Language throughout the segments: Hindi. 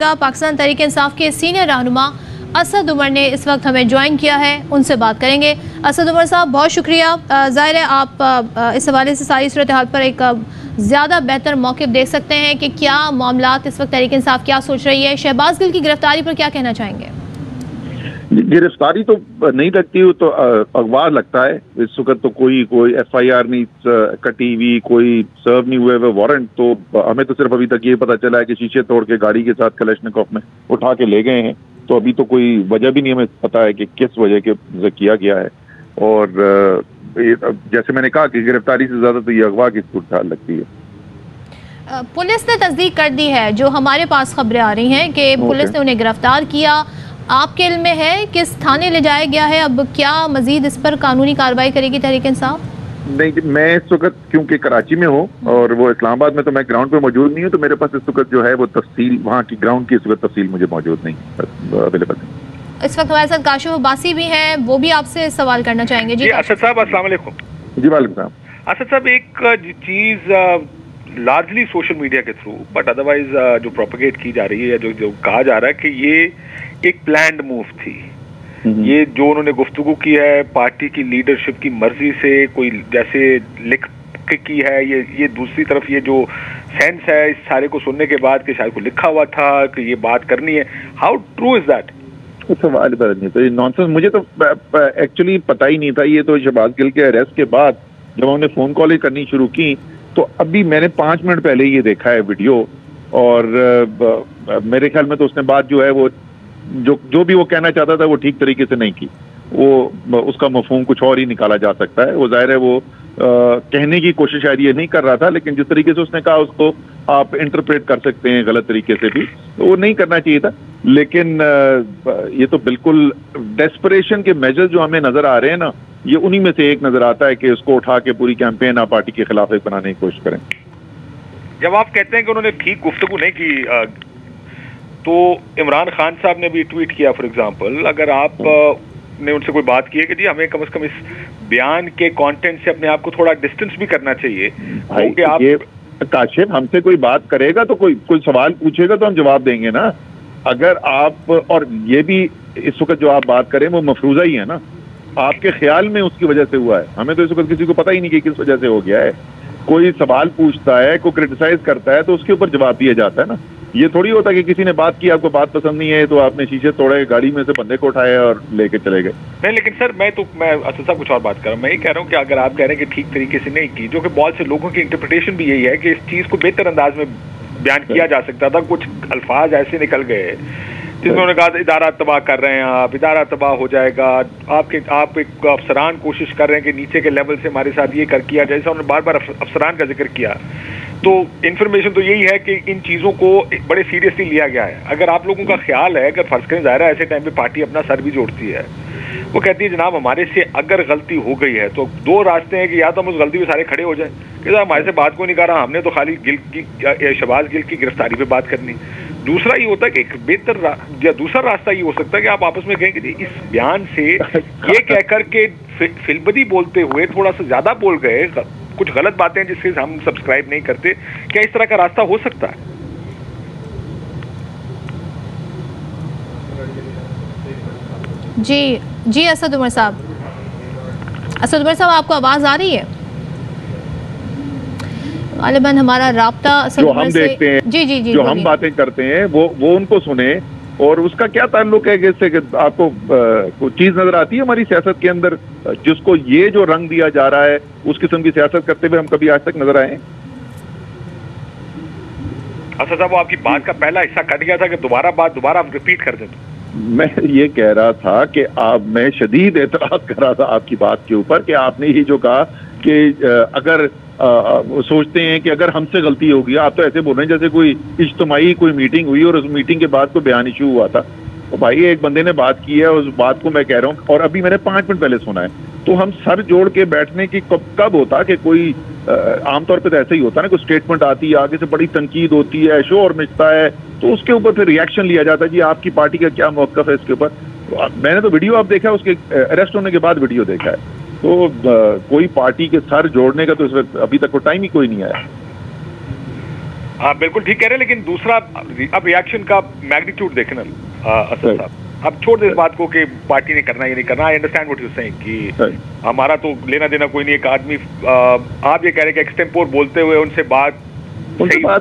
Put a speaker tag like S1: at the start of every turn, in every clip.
S1: पाकिस्तान तहरीक-ए-इंसाफ के सीनियर रहनुमा असद उमर ने इस वक्त हमें ज्वाइन किया है, उनसे बात करेंगे। असद उमर साहब, बहुत शुक्रिया। ज़ाहिर है आप इस हवाले से सारी सूरत हाल पर एक ज़्यादा बेहतर मौक़िफ़ देख सकते हैं कि क्या मामलात इस वक्त तहरीक-ए-इंसाफ क्या सोच रही है। शहबाज गिल की गिरफ्तारी पर क्या कहना चाहेंगे?
S2: गिरफ्तारी तो नहीं लगती, तो अगवा लगता है। इस वक्त तो कोई FIR नहीं कटी हुई, कोई सर्व नहीं हुए वारंट। तो हमें तो सिर्फ अभी तक ये पता चला है कि शीशे तोड़ के गाड़ी के साथ कलेशनिकोव में उठा के ले गए हैं। तो अभी तो कोई वजह भी नहीं हमें पता है कि किस वजह के किया गया है। और जैसे मैंने कहा कि गिरफ्तारी से ज्यादा तो ये अगवा की सूरत लगती है।
S1: पुलिस ने तस्दीक कर दी है, जो हमारे पास खबरें आ रही हैं कि पुलिस ने उन्हें गिरफ्तार किया। आपके इल्म में है किस थाने ले जाया गया है? अब क्या मजीद इस पर कानूनी कार्रवाई करेगी तहरीक-ए-इंसाफ?
S2: नहीं, मैं इस वक्त क्योंकि कराची में हूँ और वो इस्लामाबाद में, तो मैं ग्राउंड पे मौजूद नहीं हूँ। तो मेरे पास इस वक्त जो है वो तफसील, वहाँ की ग्राउंड की इस वक्त तफसील मुझे मौजूद नहीं अवेलेबल है।
S1: इस वक्त हमारे साथ काशिफ अब्बासी भी हैं, वो भी आपसे सवाल करना चाहेंगे। जी
S3: असद साहब, अस्सलाम वालेकुम।
S2: जी वालेकुम सलाम।
S3: असद साहब, एक चीज लार्जली सोशल मीडिया के थ्रू बट अदरवाइज जो प्रोपेगेट की जा रही है, जो कहा जा रहा है कि ये एक प्लान्ड मूव थी। ये जो उन्होंने गुफ्तगू की है पार्टी की लीडरशिप की मर्जी से, कोई जैसे लिख के की है, ये दूसरी तरफ ये जो सेंस है इस सारे को सुनने के बाद कि शायद को लिखा हुआ था कि ये बात करनी है। How true is that?
S2: सवाल नहीं, तो ये नॉनसेंस। मुझे तो एक्चुअली पता ही नहीं था। ये तो शहबाज गिल के अरेस्ट के बाद जब हमने फोन कॉल करनी शुरू की, तो अभी मैंने 5 मिनट पहले ये देखा है वीडियो। और मेरे ख्याल में तो उसने बात जो है वो जो भी वो कहना चाहता था वो ठीक तरीके से नहीं की। वो उसका मफहूम कुछ और ही निकाला जा सकता है। वो जाहिर है वो कहने की कोशिश शायद ये नहीं कर रहा था, लेकिन जिस तरीके से उसने कहा उसको आप इंटरप्रेट कर सकते हैं गलत तरीके से भी। तो वो नहीं करना चाहिए था। लेकिन ये तो बिल्कुल डेस्परेशन के मेजर जो हमें नजर आ रहे हैं ना, ये उन्हीं में से एक नजर आता है कि उसको उठा के पूरी कैंपेन आप पार्टी के खिलाफ एक बनाने की कोशिश करें।
S3: जब आप कहते हैं कि उन्होंने ठीक गुफ्तगू नहीं की, तो इमरान खान साहब ने भी ट्वीट किया फॉर एग्जांपल, अगर आप ने उनसे कोई बात की है कि जी हमें कम से कम इस बयान के कंटेंट से अपने आप को थोड़ा डिस्टेंस भी करना चाहिए, क्योंकि आप
S2: ये काशिफ हमसे कोई बात करेगा तो कोई सवाल पूछेगा तो हम जवाब देंगे ना। अगर आप, और ये भी इस वक्त जो आप बात करें वो मफरूजा ही है ना, आपके ख्याल में उसकी वजह से हुआ है। हमें तो इस वक्त किसी को पता ही नहीं कि किस वजह से हो गया है। कोई सवाल पूछता है, कोई क्रिटिसाइज करता है तो उसके ऊपर जवाब दिया जाता है ना। ये थोड़ी होता कि किसी ने बात की, आपको बात पसंद नहीं है तो आपने शीशे तोड़े, गाड़ी में से बंदे को उठाया और लेके चले गए।
S3: नहीं, लेकिन सर मैं असद साहब कुछ और बात कर रहा हूँ। मैं ये कह रहा हूँ कि अगर आप कह रहे हैं कि ठीक तरीके से नहीं की, जो कि बहुत से लोगों की इंटरप्रिटेशन भी यही है कि इस चीज को बेहतर अंदाज में बयान किया जा सकता था। कुछ अल्फाज ऐसे निकल गए जिसमें उन्होंने कहा इदारा तबाह कर रहे हैं आप, इदारा तबाह हो जाएगा, आप एक अफसरान कोशिश कर रहे हैं कि नीचे के लेवल से हमारे साथ ये कर किया जाए। जैसा उन्होंने बार बार अफसरान का जिक्र किया। तो इन्फॉर्मेशन तो यही है कि इन चीज़ों को बड़े सीरियसली लिया गया है। अगर आप लोगों का ख्याल है, अगर फर्ज करें, ज़ाहिर है ऐसे टाइम पे पार्टी अपना सर भी जोड़ती है, वो कहती है जनाब हमारे से अगर गलती हो गई है तो 2 रास्ते हैं कि या तो हम उस गलती पे सारे खड़े हो जाएं कि साहब हमारे से बात को नहीं कर रहा, हमने तो खाली शहबाज गिल की गिरफ्तारी पे बात करनी। दूसरा ये होता है कि एक बेहतर या दूसरा रास्ता ये हो सकता है कि आप आपस में कहें कि इस बयान से ये कहकर के फिलबदी बोलते हुए थोड़ा सा ज्यादा बोल गए, कुछ गलत बातें जिससे हम सब्सक्राइब नहीं करते, क्या इस तरह का रास्ता हो सकता है?
S1: जी असद उमर साहब, आपको आवाज आ रही है? गालिबन हमारा राब्ता
S2: जो हम देखते हैं,
S1: जी
S2: जो हम बातें करते हैं वो उनको सुने। और उसका क्या ताल्लुक है कि इससे आपको कोई चीज नजर आती है हमारी सियासत के अंदर जिसको ये जो रंग दिया जा रहा है, उस किस्म की सियासत करते हुए हम कभी आज तक नजर आए?
S3: अच्छा साहब, वो आपकी बात का पहला हिस्सा कट गया था कि दोबारा आप रिपीट कर दें।
S2: मैं ये कह रहा था कि मैं शदीद एतराज कर रहा था आपकी बात के ऊपर कि आपने ये जो कहा कि अगर सोचते हैं कि अगर हमसे गलती होगी, आप तो ऐसे बोल रहे हैं जैसे कोई इज्तिमाई कोई मीटिंग हुई और उस मीटिंग के बाद कोई बयान इशू हुआ था। तो भाई एक बंदे ने बात की है, उस बात को मैं कह रहा हूँ, और अभी मैंने 5 मिनट पहले सुना है। तो हम सर जोड़ के बैठने की कब होता कि कोई आमतौर पर तो ऐसे ही होता है ना, कोई स्टेटमेंट आती है, आगे से बड़ी तनकीद होती है, शोर मचता है, तो उसके ऊपर फिर रिएक्शन लिया जाता है जी आपकी पार्टी का क्या मौक़िफ़ है इसके ऊपर। तो मैंने तो वीडियो आप देखा है, उसके अरेस्ट होने के बाद वीडियो देखा है। तो कोई पार्टी के सर जोड़ने का तो इस वक्त अभी तक को टाइम ही कोई नहीं आया।
S3: आप बिल्कुल ठीक कह रहे हैं, लेकिन दूसरा अब रिएक्शन का मैग्नीट्यूड देखें ना असद साहब। अब छोड़ दे इस बात को कि पार्टी ने करना या नहीं करना। I understand what you saying कि हमारा तो लेना देना कोई नहीं। एक आदमी आप ये कह रहे हैं कि एक्सटेम्पोर बोलते हुए उनसे बात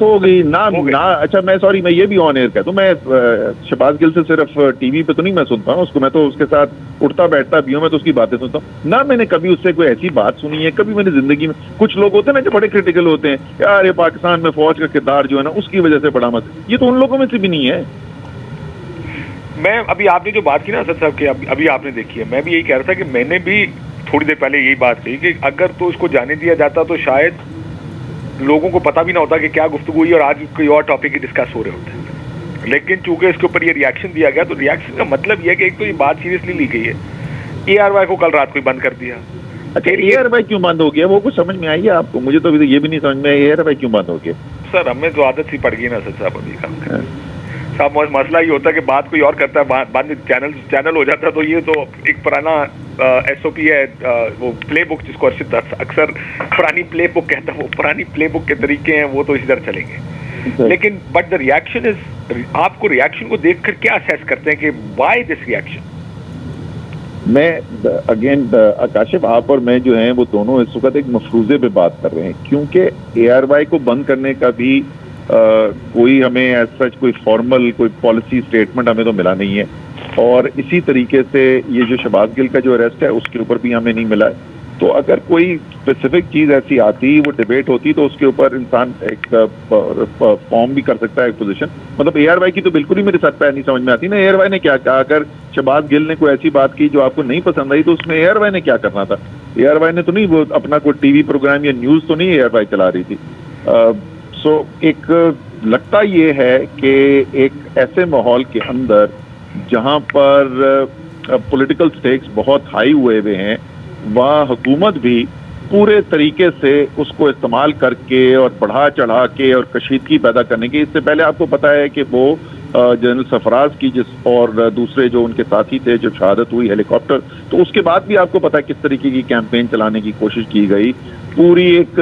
S2: हो गई ना। अच्छा मैं सॉरी, मैं ये भी ऑन एयर कहता हूँ, मैं शहबाज गिल से सिर्फ टीवी पे तो नहीं मैं सुनता हूँ उसको, मैं तो उसके साथ उठता बैठता भी हूँ, मैं तो उसकी बातें सुनता हूँ ना। मैंने कभी उससे कोई ऐसी बात सुनी है कभी मैंने जिंदगी में। कुछ लोग होते हैं ना जो बड़े क्रिटिकल होते हैं, यार ये पाकिस्तान में फौज का किरदार जो है ना उसकी वजह से बड़ा मत, ये तो उन लोगों में से भी नहीं है।
S3: मैं अभी आपने जो बात की ना असद साहब की, अभी आपने देखी है, मैं भी यही कह रहा था कि मैंने भी थोड़ी देर पहले यही बात कही कि अगर तो उसको जाने दिया जाता तो शायद लोगों को पता भी ना होता कि क्या गुफ्तगू हुई और आज कोई और टॉपिक ही डिस्कस हो रहे होते हैं। लेकिन चूंकि इसके ऊपर ये रिएक्शन दिया गया तो रिएक्शन का मतलब ये है कि एक तो ये बात सीरियसली ली गई है। ARY को कल रात को बंद कर दिया।
S2: अच्छा ARY क्यों बंद हो गया वो कुछ समझ में आई है आपको? मुझे तो अभी ये भी नहीं समझ में आया ARY क्यों बंद हो गया।
S3: सर हमें तो आदत सी पड़ गई ना सर साहब अभी का साहब, मसला ये होता है कि बात कोई और करता है, बाद में चैनल हो जाता है। तो ये तो एक पुराना SOP है, वो प्ले बुक जिसको अर्शद अक्सर पुरानी प्ले बुक कहता है, वो पुरानी प्ले बुक के तरीके हैं, वो तो इसी तरह चलेंगे। लेकिन बट द रिएक्शन इज, आपको रिएक्शन को देखकर क्या असेस करते हैं कि व्हाई दिस रिएक्शन?
S2: मैं अगेन काशिफ, आप और मैं जो हैं वो दोनों इस वक्त एक मफरूजे पे बात कर रहे हैं, क्योंकि ARY को बंद करने का भी कोई हमें एज सच कोई फॉर्मल कोई पॉलिसी स्टेटमेंट हमें तो मिला नहीं है। और इसी तरीके से ये जो शहबाज गिल का जो अरेस्ट है उसके ऊपर भी हमें नहीं मिला है। तो अगर कोई स्पेसिफिक चीज ऐसी आती, वो डिबेट होती, तो उसके ऊपर इंसान एक फॉर्म भी कर सकता है एक पोजीशन। मतलब ARY की तो बिल्कुल ही मेरे साथ पैर नहीं समझ में आती ना। ARY ने क्या कहा? अगर शहबाज गिल ने कोई ऐसी बात की जो आपको नहीं पसंद आई तो उसमें ARY ने क्या करना था? ARY ने तो नहीं वो अपना कोई टीवी प्रोग्राम या न्यूज तो नहीं ARY चला रही थी। सो एक लगता ये है कि एक ऐसे माहौल के अंदर जहां पर पॉलिटिकल स्टेक्स बहुत हाई हुए हैं, वहाँ हुकूमत भी पूरे तरीके से उसको इस्तेमाल करके और बढ़ा चढ़ा के और कशीदगी पैदा करने की। इससे पहले आपको पता है कि वो जनरल सरफराज की जिस और दूसरे जो उनके साथी थे जो शहादत हुई हेलीकॉप्टर, तो उसके बाद भी आपको पता है किस तरीके की कैंपेन चलाने की कोशिश की गई। पूरी एक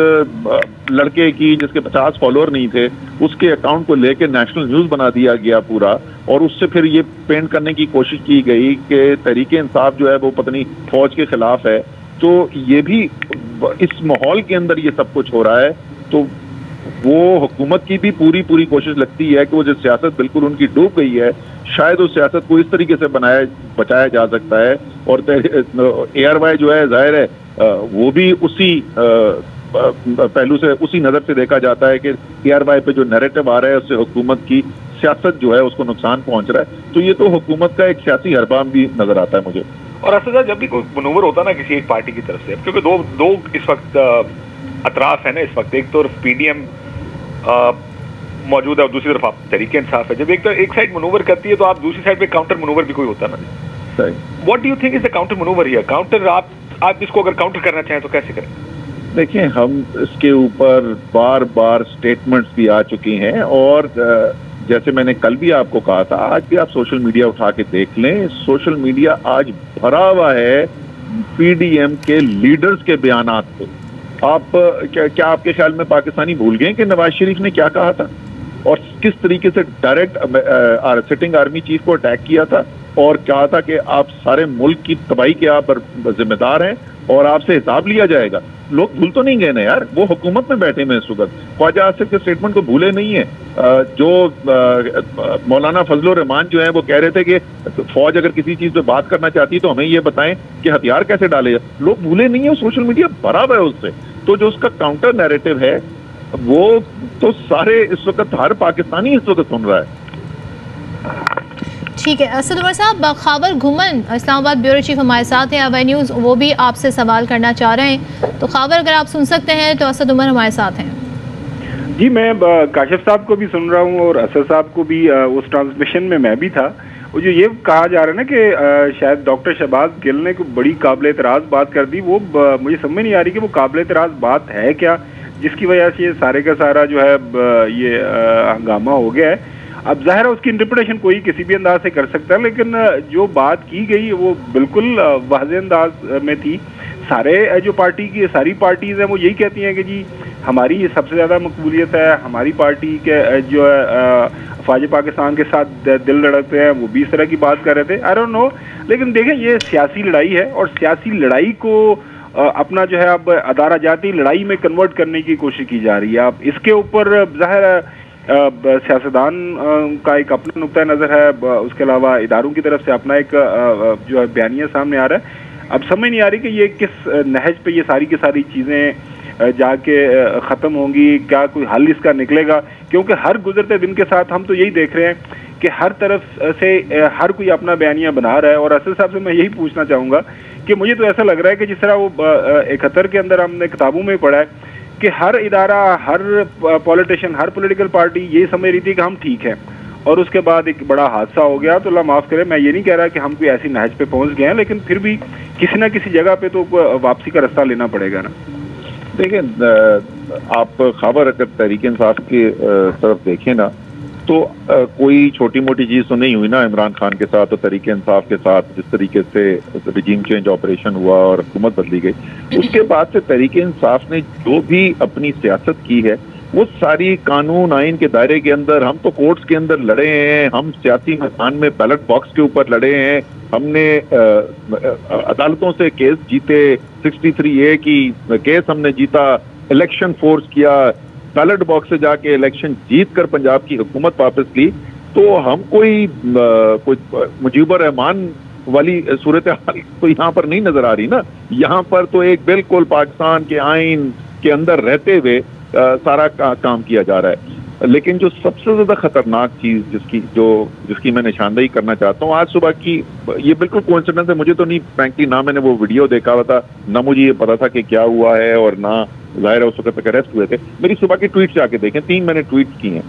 S2: लड़के की जिसके 50 फॉलोअर नहीं थे उसके अकाउंट को लेके नेशनल न्यूज बना दिया गया पूरा, और उससे फिर ये पेंट करने की कोशिश की गई कि तहरीक इंसाफ जो है वो पता नहीं फौज के खिलाफ है। तो ये भी इस माहौल के अंदर ये सब कुछ हो रहा है, तो वो हुकूमत की भी पूरी कोशिश लगती है कि वो जो सियासत बिल्कुल उनकी डूब गई है, शायद उस सियासत को इस तरीके से बचाया जा सकता है। और ARY जो है जाहिर है वो भी उसी पहलू से उसी नजर से देखा जाता है कि ARY पे जो नैरेटिव आ रहा है उससे हुकूमत की सियासत जो है उसको नुकसान पहुंच रहा है। तो ये तो हुकूमत का एक सियासी हरबाम भी नजर आता है मुझे।
S3: और असद जब भी कोई मनूवर होता ना किसी एक पार्टी की तरफ से, क्योंकि दो इस वक्त अतराफ है ना इस वक्त, एक तो PDM मौजूद है और दूसरी तरफ आप तहरीक इंसाफ है। जब एक साइड मनूवर करती है तो आप दूसरी साइड पे काउंटर मनूवर भी कोई होता ना। What do you think is the counter manoeuvre here? Counter आप इसको अगर काउंटर करना चाहें तो कैसे करें?
S2: देखिए, हम इसके ऊपर बार बार स्टेटमेंट्स भी आ चुकी हैं, और जैसे मैंने कल भी आपको कहा था, आज भी आप सोशल मीडिया उठा के देख लें, सोशल मीडिया आज भरा हुआ है PDM के लीडर्स के बयानात पे। आप क्या आपके ख्याल में पाकिस्तानी भूल गए कि नवाज शरीफ ने क्या कहा था और किस तरीके से डायरेक्ट सिटिंग आर्मी चीफ को अटैक किया था और कहा था कि आप सारे मुल्क की तबाही के आप जिम्मेदार हैं और आपसे हिसाब लिया जाएगा? लोग भूल तो नहीं गए ना यार, वो हुकूमत में बैठे में इस वक्त। ख्वाजा आसिफ के स्टेटमेंट को भूले नहीं है। जो मौलाना फजल रहमान जो है वो कह रहे थे कि फौज अगर किसी चीज पे बात करना चाहती है तो हमें ये बताएं कि हथियार कैसे डाले। लोग भूले नहीं है, सोशल मीडिया भरा हुआ है उससे। तो जो उसका काउंटर नैरेटिव है वो तो सारे इस वक्त हर पाकिस्तानी इस वक्त सुन रहा है।
S1: ठीक है असद उमर साहब, खैबर घुमन इस्लामाबाद ब्यूरो चीफ हमारे साथ हैं अवै न्यूज़, वो भी आपसे सवाल करना चाह रहे हैं। तो खैबर अगर आप सुन सकते हैं तो असद उमर हमारे साथ हैं।
S4: जी, मैं काशिफ साहब को भी सुन रहा हूँ और असद साहब को भी उस ट्रांसमिशन में मैं भी था। वो जो ये कहा जा रहा है ना कि शायद डॉक्टर शहबाज गिल ने कोई बड़ी काबिल एतराज़ बात कर दी, वो मुझे समझ नहीं आ रही कि वो काबिल एतराज़ बात है क्या, जिसकी वजह से ये सारे का सारा जो है ये हंगामा हो गया है। अब ज़ाहिर है उसकी इंटरप्रिटेशन कोई किसी भी अंदाज से कर सकता है, लेकिन जो बात की गई वो बिल्कुल वाज़ेह अंदाज में थी। जो सारी पार्टीज हैं वो यही कहती हैं कि जी हमारी ये सबसे ज़्यादा मकबूलियत है, हमारी पार्टी के जो है फ़ौज पाकिस्तान के साथ दिल लड़कते हैं, वो भी इस तरह की बात कर रहे थे। आई डोंट नो, लेकिन देखें ये सियासी लड़ाई है और सियासी लड़ाई को अपना जो है अब अदारा जाती लड़ाई में कन्वर्ट करने की कोशिश की जा रही है। अब इसके ऊपर ज़ाहिर है सियासतदान का एक अपना नुक्ता नज़र है, उसके अलावा इदारों की तरफ से अपना एक जो है बयानिया सामने आ रहा है। अब समझ नहीं आ रही कि ये किस नहज पे ये सारी की सारी चीज़ें जाके ख़त्म होंगी, क्या कोई हल इसका निकलेगा, क्योंकि हर गुजरते दिन के साथ हम तो यही देख रहे हैं कि हर तरफ से हर कोई अपना बयानिया बना रहा है। और असद साहब से मैं यही पूछना चाहूँगा कि मुझे तो ऐसा लग रहा है कि जिस तरह वो 71 के अंदर हमने किताबों में पढ़ा है कि हर इदारा, हर पॉलिटिशियन, हर पॉलिटिकल पार्टी ये समझ रही थी कि हम ठीक हैं, और उसके बाद एक बड़ा हादसा हो गया। तो अल्लाह माफ़ करे, मैं ये नहीं कह रहा कि हम कोई ऐसी नहज पे पहुंच गए हैं, लेकिन फिर भी किसी ना किसी जगह पे तो वापसी का रास्ता लेना पड़ेगा ना।
S2: देखिए, आप खबर अगर तहरीक इंसाफ की तरफ देखें ना, तो कोई छोटी मोटी चीज़ तो नहीं हुई ना इमरान खान के साथ और तहरीक इंसाफ के साथ, जिस तरीके से रिजीम चेंज ऑपरेशन हुआ और हुकूमत बदली गई। उसके बाद से तहरीक इंसाफ ने जो भी अपनी सियासत की है वो सारी कानून आइन के दायरे के अंदर, हम तो कोर्ट्स के अंदर लड़े हैं, हम सियासी मैदान में बैलेट बॉक्स के ऊपर लड़े हैं, हमने अदालतों से केस जीते, 63A की केस हमने जीता, इलेक्शन फोर्स किया, बैलेट बॉक्स से जाके इलेक्शन जीत कर पंजाब की हुकूमत वापस ली। तो हम कोई मुजीबर रहमान वाली सूरत हाल तो यहाँ पर नहीं नजर आ रही ना। यहाँ पर तो एक बिल्कुल पाकिस्तान के आइन के अंदर रहते हुए सारा काम किया जा रहा है। लेकिन जो सबसे ज्यादा खतरनाक चीज जिसकी मैं निशानदेही करना चाहता हूँ, आज सुबह की, ये बिल्कुल कोइंसिडेंस है, मुझे तो नहीं, फ्रैंकली ना मैंने वो वीडियो देखा हुआ था, ना मुझे ये पता था कि क्या हुआ है, और ना जाहिर है उस वक्त तक अरेस्ट हुए थे। मेरी सुबह की ट्वीट जाके देखें, 3 मैंने ट्वीट की हैं।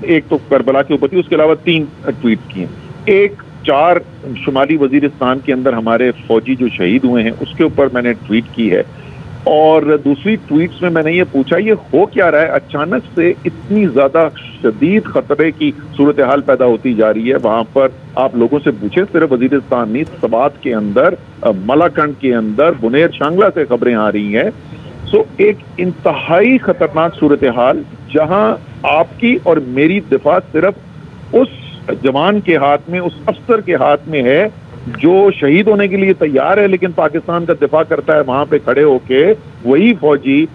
S2: एक तो करबला के ऊपर थी, उसके अलावा 3 ट्वीट की हैं। एक 4 शुमाली वजीरिस्तान के अंदर हमारे फौजी जो शहीद हुए हैं उसके ऊपर मैंने ट्वीट की है, और दूसरी ट्वीट्स में मैंने ये पूछा ये हो क्या रहा है, अचानक से इतनी ज्यादा शदीद खतरे की सूरत हाल पैदा होती जा रही है। वहां पर आप लोगों से पूछे, सिर्फ वजीरिस्तान नहीं, सबात के अंदर, मलाकंड के अंदर, बुनेर शांगला से खबरें आ रही हैं। सो एक इंतहाई खतरनाक सूरत हाल, जहां आपकी और मेरी दिफा सिर्फ उस जवान के हाथ में, उस अफसर के हाथ में है जो शहीद होने के लिए तैयार है, लेकिन पाकिस्तान का दिफा करता है वहां पे खड़े होके। वही फौजी,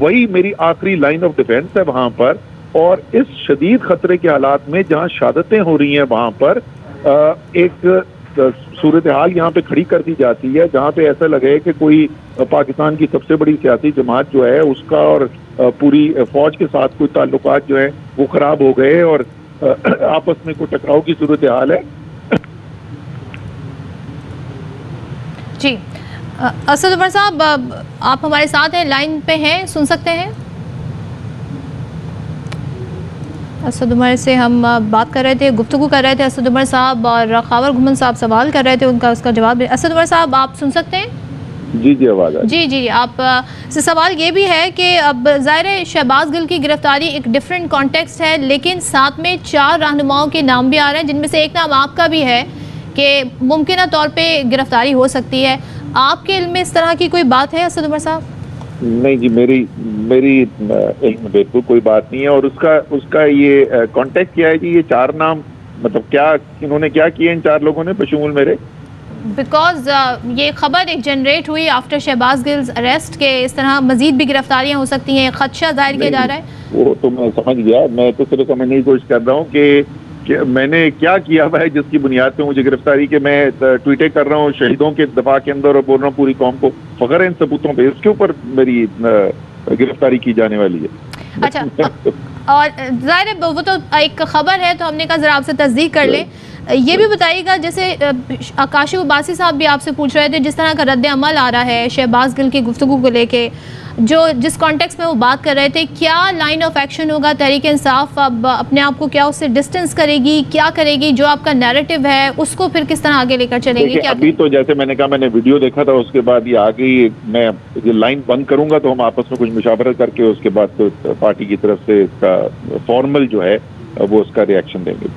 S2: वही मेरी आखिरी लाइन ऑफ डिफेंस है वहां पर। और इस शदीद खतरे के हालात में जहां शहादतें हो रही हैं, वहां पर एक सूरत हाल यहाँ पे खड़ी कर दी जाती है जहाँ पे ऐसा लगे कि कोई पाकिस्तान की सबसे बड़ी सियासी जमात जो है उसका और पूरी फौज के साथ कोई ताल्लुकात जो है वो खराब हो गए और आपस में कोई टकराव की सूरत हाल है।
S1: जी, असद उमर साहब, आप हमारे साथ हैं, लाइन पे हैं, सुन सकते हैं? असद उमर से हम बात कर रहे थे, गुफ्तगू कर रहे थे असद उमर साहब, और खावर घुमन साहब सवाल कर रहे थे, उनका उसका जवाब। असद उमर साहब, आप सुन सकते हैं?
S2: जी जी, आवाज़ आ रही है।
S1: जी, आप से सवाल ये भी है कि अब ज़ाहिर है शहबाज गिल की गिरफ्तारी एक डिफरेंट कॉन्टेक्स्ट है, लेकिन साथ में 4 रहनुमाओं के नाम भी आ रहे हैं, जिनमें से एक नाम आपका भी है कि मुमकिन तौर पे गिरफ्तारी हो सकती है। आपके इल्म में इस तरह की कोई बात है असद उमर साहब?
S2: नहीं जी, मेरी इल्म में बिल्कुल कोई बात नहीं है। और उसका ये कॉन्टेक्ट क्या है जी? ये 4 नाम, मतलब क्या इन्होंने क्या किया इन 4 लोगों ने बशमूल मेरे?
S1: बिकॉज ये खबर एक जनरेट हुई आफ्टर शहबाज गिल्स अरेस्ट के इस तरह मजीद भी गिरफ्तारियां हो सकती हैं, खदशा जाहिर किया जा रहा है।
S2: वो तो मैं समझ गया, मैं तो सिर्फ समझने की कोशिश कर रहा हूँ कि मैंने क्या किया हुआ है जिसकी बुनियाद पे मुझे गिरफ्तारी के मैं ट्वीटें कर रहा हूँ शहीदों के दफा के अंदर और बोल रहा हूँ पूरी कौम को फख्र है इन सबूतों पे, इसके ऊपर मेरी गिरफ्तारी की जाने वाली है।
S1: अच्छा, और जाहिर है वो तो एक खबर है, तो हमने कहा जरा आपसे तस्दीक कर लें। ये भी बताइएगा, जैसे काशिफ उबासी साहब भी आपसे पूछ रहे थे, जिस तरह का रद्द अमल आ रहा है शहबाज गिल की गुफ्तगू को लेके, जिस कॉन्टेक्स्ट में वो बात कर रहे थे, क्या लाइन ऑफ एक्शन होगा तहरीक इंसाफ? अब अपने आप को क्या उससे डिस्टेंस करेगी, क्या करेगी? जो आपका नैरेटिव है उसको फिर किस तरह आगे लेकर चलेंगे? क्या
S2: अभी तो जैसे मैंने कहा, मैंने वीडियो देखा था, उसके बाद ये आ गई, मैं ये लाइन बंद करूंगा तो हम आपस में कुछ मुशावरत करके उसके बाद तो पार्टी की तरफ से इसका फॉर्मल जो है वो उसका रिएक्शन देंगे।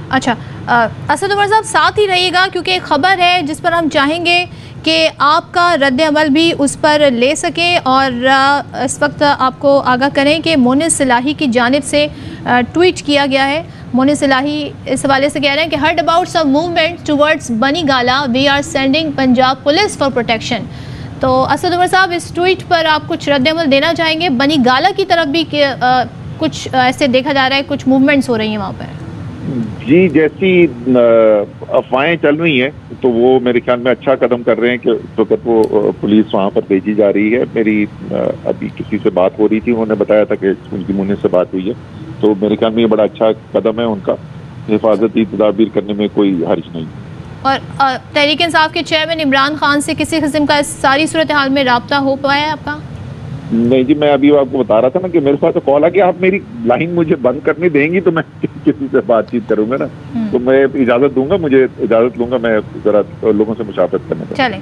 S1: अच्छा, असद उमर साहब साथ ही रहिएगा, क्योंकि एक खबर है जिस पर हम चाहेंगे कि आपका रद्द अमल भी उस पर ले सकें, और इस वक्त आपको आगाह करें कि मोनिस सिलाही की जानिब से ट्वीट किया गया है। मोनिस सिलाही इस हवाले से कह रहे हैं कि heard about some movement towards Bani Gala, we are sending Punjab police for protection. तो असद उमर साहब, इस ट्वीट पर आप कुछ रद्द अमल देना चाहेंगे? बनी गाला की तरफ भी कुछ ऐसे देखा जा रहा है, कुछ मूवमेंट्स हो रही हैं वहाँ पर।
S2: जी, जैसी अफवाहें चल रही हैं तो वो मेरे ख्याल में अच्छा कदम कर रहे हैं कि तो वो पुलिस वहाँ पर भेजी जा रही है। मेरी अभी किसी से बात हो रही थी, उन्होंने बताया था कि उनकी मुनीस से बात हुई है, तो मेरे ख्याल में ये बड़ा अच्छा कदम है उनका। हिफाजती तदाबीर करने में कोई हर्ज नहीं।
S1: और तहरीक इंसाफ के चेयरमैन इमरान खान से किसी किस्म का इस सारी सूरत हाल में राब्ता हो पाया है आपका?
S2: नहीं जी, मैं अभी आपको बता रहा था ना कि मेरे पास तो कॉल आ कि आप मेरी लाइन मुझे बंद करने देंगी तो मैं किसी से बातचीत करूंगा ना, तो मैं इजाजत दूंगा, मुझे इजाजत लूंगा मैं जरा लोगों से मुशावरत करने का।
S1: चलें।